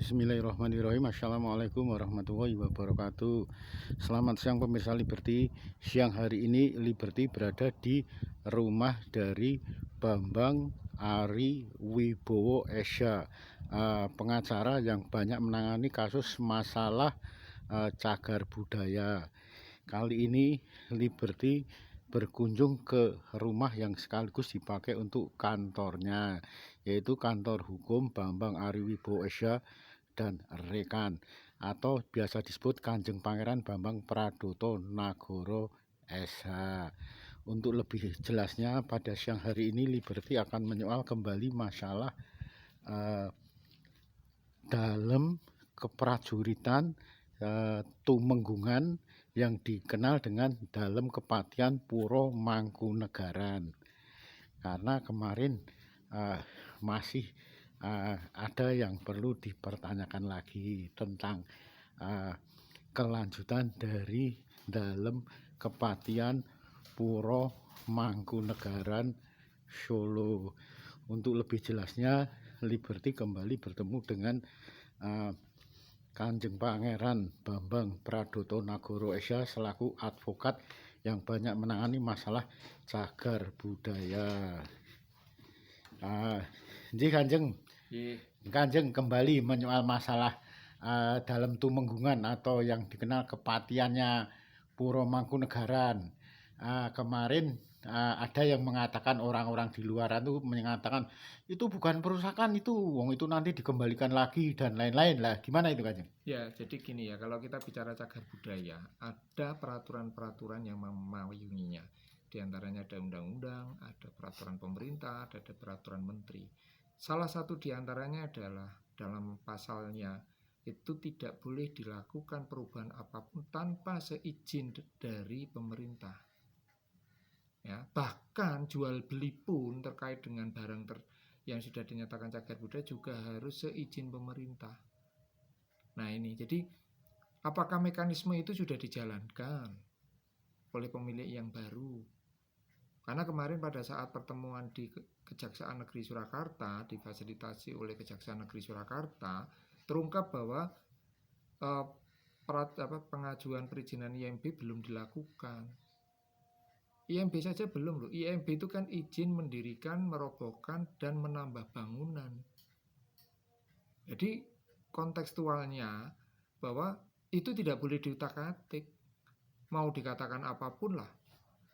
Bismillahirrahmanirrahim. Assalamualaikum warahmatullahi wabarakatuh. Selamat siang pemirsa Liberty. Siang hari ini Liberty berada di rumah dari Bambang Ari Wibowo Esha, pengacara yang banyak menangani kasus masalah cagar budaya. Kali ini Liberty berkunjung ke rumah yang sekaligus dipakai untuk kantornya, yaitu kantor hukum Bambang Ari Wibowo Esha dan rekan, atau biasa disebut Kanjeng Pangeran Bambang Pradoto Nagoro SH. Untuk lebih jelasnya, pada siang hari ini Liberty akan menyoal kembali masalah dalam keprajuritan Tumenggungan yang dikenal dengan dalam Kepatian Puro Mangkunegaran. Karena kemarin masih ada yang perlu dipertanyakan lagi tentang kelanjutan dari dalam Kepatian Puro Mangkunegaran Solo. Untuk lebih jelasnya, Liberty kembali bertemu dengan Kanjeng Pangeran Bambang Pradoto Nagoro Esha selaku advokat yang banyak menangani masalah cagar budaya. Jadi Kanjeng kembali menyoal masalah dalam Tumenggungan atau yang dikenal kepatiannya Puro Mangkunegaran. Kemarin ada yang mengatakan, orang-orang di luar itu mengatakan itu bukan perusakan, itu wong itu nanti dikembalikan lagi dan lain-lain lah. Gimana itu Kanjeng? Ya, jadi gini ya, kalau kita bicara cagar budaya, ada peraturan-peraturan yang memayunginya. Di antaranya ada undang-undang, ada peraturan pemerintah, ada peraturan menteri. Salah satu di antaranya adalah dalam pasalnya itu tidak boleh dilakukan perubahan apapun tanpa seizin dari pemerintah. Ya, bahkan jual beli pun terkait dengan barang yang sudah dinyatakan cagar budaya juga harus seizin pemerintah. Nah ini, jadi apakah mekanisme itu sudah dijalankan oleh pemilik yang baru? Karena kemarin pada saat pertemuan di Kejaksaan Negeri Surakarta, difasilitasi oleh Kejaksaan Negeri Surakarta, terungkap bahwa pengajuan perizinan IMB belum dilakukan. IMB saja belum loh. IMB itu kan izin mendirikan, merobohkan, dan menambah bangunan. Jadi kontekstualnya bahwa itu tidak boleh diutak-atik, mau dikatakan apapun lah.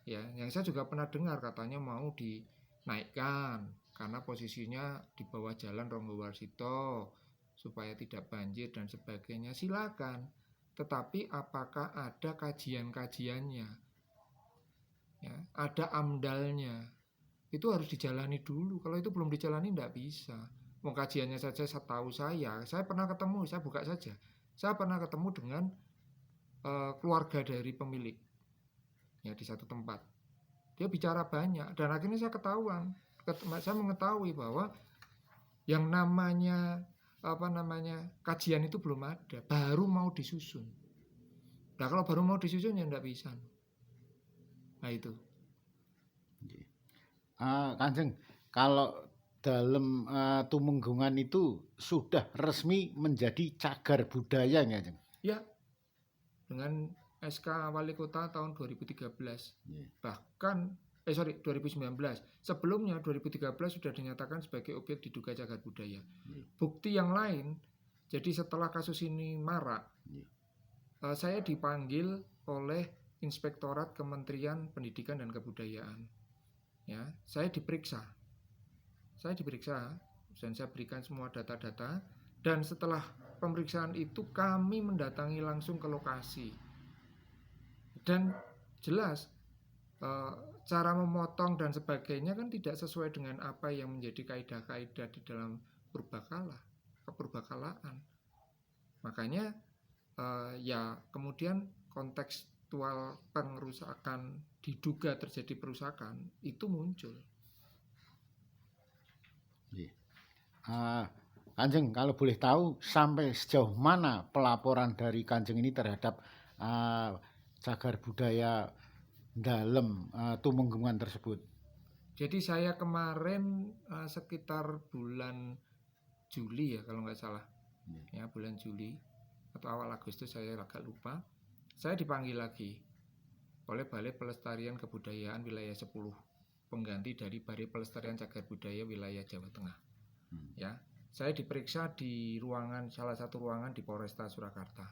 Ya, yang saya juga pernah dengar katanya mau dinaikkan karena posisinya di bawah jalan Ronggo Warsito supaya tidak banjir dan sebagainya. Silakan. Tetapi apakah ada kajian-kajiannya? Ya, ada amdalnya. Itu harus dijalani dulu. Kalau itu belum dijalani tidak bisa. Mau kajiannya saja setahu saya pernah ketemu, saya buka saja. Saya pernah ketemu dengan keluarga dari pemilik ya di satu tempat. Dia bicara banyak dan akhirnya saya mengetahui bahwa yang namanya kajian itu belum ada, baru mau disusun. Nah kalau baru mau disusun ya tidak bisa. Nah itu. Kanjeng, kalau dalam Tumenggungan itu sudah resmi menjadi cagar budaya nggak, Kanjeng? Ya, dengan SK Wali Kota tahun 2013. Bahkan 2019. Sebelumnya 2013 sudah dinyatakan sebagai objek diduga cagar budaya. Bukti yang lain, jadi setelah kasus ini marak, saya dipanggil oleh Inspektorat Kementerian Pendidikan dan Kebudayaan. Ya, saya diperiksa dan saya berikan semua data-data, dan setelah pemeriksaan itu kami mendatangi langsung ke lokasi dan jelas cara memotong dan sebagainya kan tidak sesuai dengan apa yang menjadi kaidah-kaidah di dalam kepurbakalaan. Makanya ya kemudian kontekstual pengerusakan, diduga terjadi perusakan itu muncul. Kanjeng, kalau boleh tahu sampai sejauh mana pelaporan dari Kanjeng ini terhadap cagar budaya dalam Tumenggungan tersebut? Jadi saya kemarin sekitar bulan Juli ya kalau nggak salah, ya bulan Juli atau awal Agustus, saya agak lupa. Saya dipanggil lagi oleh Balai Pelestarian Kebudayaan Wilayah 10, pengganti dari Balai Pelestarian Cagar Budaya Wilayah Jawa Tengah. Ya, saya diperiksa di salah satu ruangan di Polresta Surakarta,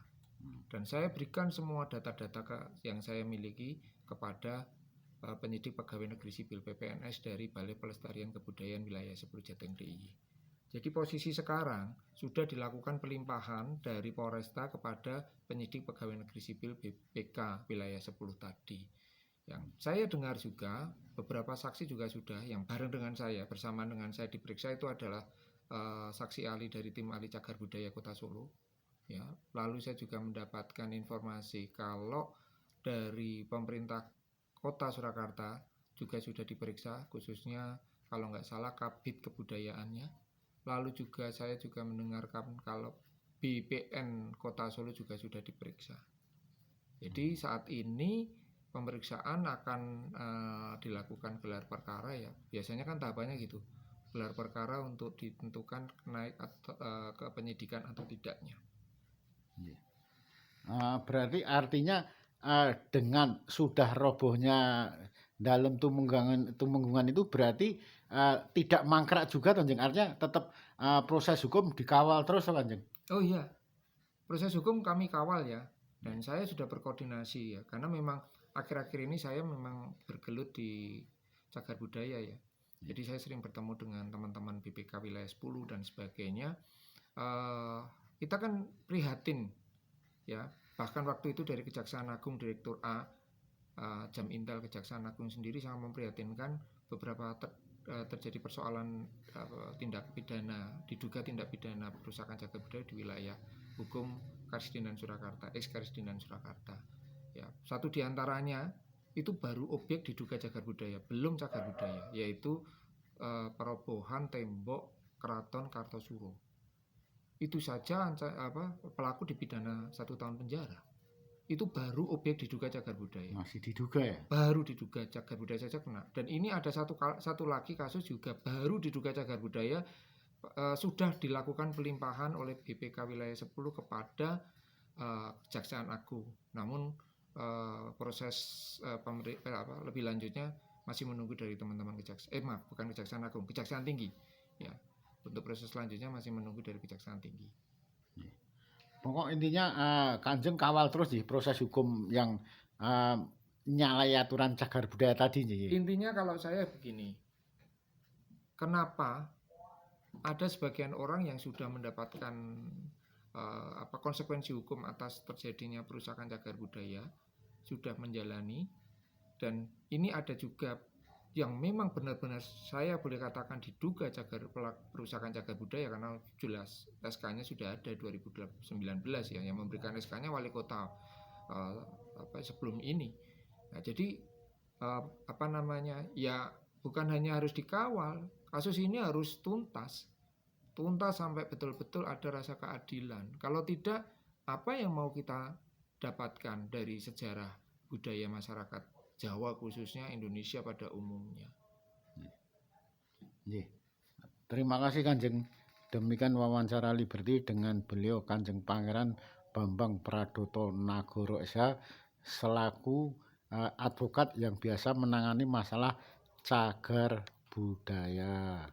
dan saya berikan semua data-data yang saya miliki kepada penyidik pegawai negeri sipil PPNS dari Balai Pelestarian Kebudayaan Wilayah 10 Jateng DIY. Jadi posisi sekarang sudah dilakukan pelimpahan dari Polresta kepada penyidik pegawai negeri sipil BPK wilayah 10 tadi. Yang saya dengar juga beberapa saksi juga sudah yang bareng dengan saya, bersamaan dengan saya diperiksa itu adalah saksi ahli dari tim ahli cagar budaya Kota Solo. Ya, lalu saya juga mendapatkan informasi kalau dari pemerintah Kota Surakarta juga sudah diperiksa, khususnya kalau nggak salah Kabid Kebudayaannya. Lalu juga saya juga mendengarkan kalau BPN Kota Solo juga sudah diperiksa. Jadi saat ini pemeriksaan akan dilakukan gelar perkara ya. Biasanya kan tahapannya gitu. Gelar perkara untuk ditentukan naik ke penyidikan atau tidaknya. Berarti artinya dengan sudah robohnya dalam tumenggungan itu berarti tidak mangkrak juga, Kanjeng. Artinya tetap proses hukum dikawal terus, Kanjeng. Oh iya, proses hukum kami kawal ya, dan saya sudah berkoordinasi ya, karena memang akhir-akhir ini saya memang bergelut di cagar budaya ya. Jadi saya sering bertemu dengan teman-teman BPK wilayah 10 dan sebagainya. Kita kan prihatin ya, bahkan waktu itu dari Kejaksaan Agung Direktur A, Jam Intel Kejaksaan Agung sendiri sangat memprihatinkan beberapa terjadi persoalan tindak pidana, diduga tindak pidana perusakan cagar budaya di wilayah hukum Karisdinan Surakarta, Karisdinan Surakarta. Ya, satu diantaranya itu baru objek diduga cagar budaya, belum cagar budaya, yaitu perobohan tembok Keraton Kartosuro. Itu saja pelaku dipidana 1 tahun penjara. Itu baru objek diduga cagar budaya. Masih diduga ya? Baru diduga cagar budaya saja kena. Dan ini ada satu lagi kasus juga baru diduga cagar budaya, sudah dilakukan pelimpahan oleh BPK wilayah 10 kepada Kejaksaan Agung. Namun proses lebih lanjutnya masih menunggu dari teman-teman Kejaksaan Agung, Kejaksaan Tinggi. Ya, untuk proses selanjutnya masih menunggu dari Kejaksaan Tinggi. Pokok intinya Kanjeng kawal terus di proses hukum yang nyalai aturan cagar budaya tadi. Intinya kalau saya begini, kenapa ada sebagian orang yang sudah mendapatkan konsekuensi hukum atas terjadinya perusakan cagar budaya, sudah menjalani, dan ini ada juga yang memang benar-benar saya boleh katakan diduga perusakan cagar budaya, karena jelas SK-nya sudah ada 2019 ya, yang memberikan SK-nya wali kota sebelum ini. Nah, jadi ya bukan hanya harus dikawal, kasus ini harus tuntas sampai betul-betul ada rasa keadilan. Kalau tidak, apa yang mau kita dapatkan dari sejarah budaya masyarakat Jawa khususnya Indonesia pada umumnya. Terima kasih Kanjeng. Demikian wawancara Liberty dengan beliau Kanjeng Pangeran Bambang Pradoto Nagoro SH selaku advokat yang biasa menangani masalah cagar budaya.